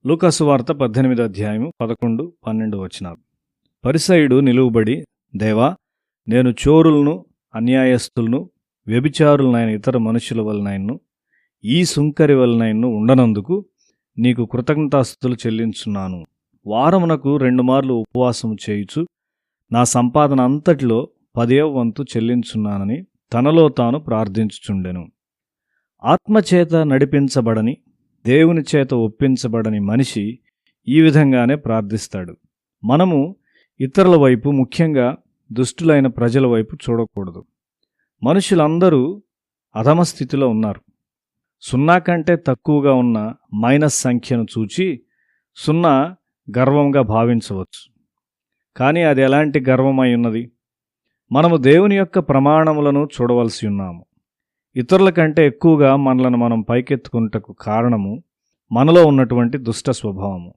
లూకాసు వార్త 18 అధ్యాయము 11, 12 వచనాలు. పరిసయ్యుడు నిలువబడి, దేవా, నేను చోరులను, అన్యాయస్తులను, వ్యభిచారులనైన ఇతర మనుషుల వలనైనను, ఈ సుంకరి వలనైనను ఉండనందుకు నీకు కృతజ్ఞతాస్తుతులు చెల్లించున్నాను. వారమునకు 2 మార్లు ఉపవాసము చేయుచు నా సంపాదన అంతటిలో 10వ వంతు చెల్లించున్నానని తనలో తాను ప్రార్థించుచుండెను. ఆత్మచేత నడిపించబడని, దేవుని చేత ఒప్పించబడని మనిషి ఈ విధంగానే ప్రార్థిస్తాడు. మనము ఇతరుల వైపు, ముఖ్యంగా దుష్టులైన ప్రజల వైపు చూడకూడదు. మనుషులందరూ అధమ స్థితిలో ఉన్నారు. 0 కంటే తక్కువగా ఉన్న మైనస్ సంఖ్యను చూచి 0 గర్వంగా భావించవచ్చు. కానీ అది ఎలాంటి గర్వమై ఉన్నది? మనము దేవుని యొక్క ప్రమాణములను చూడవలసి ఉన్నాము. ఇతరుల కంటే ఎక్కువగా మనలను మనం పైకెత్తుకుంటకు కారణము మనలో ఉన్నటువంటి దుష్ట స్వభావము.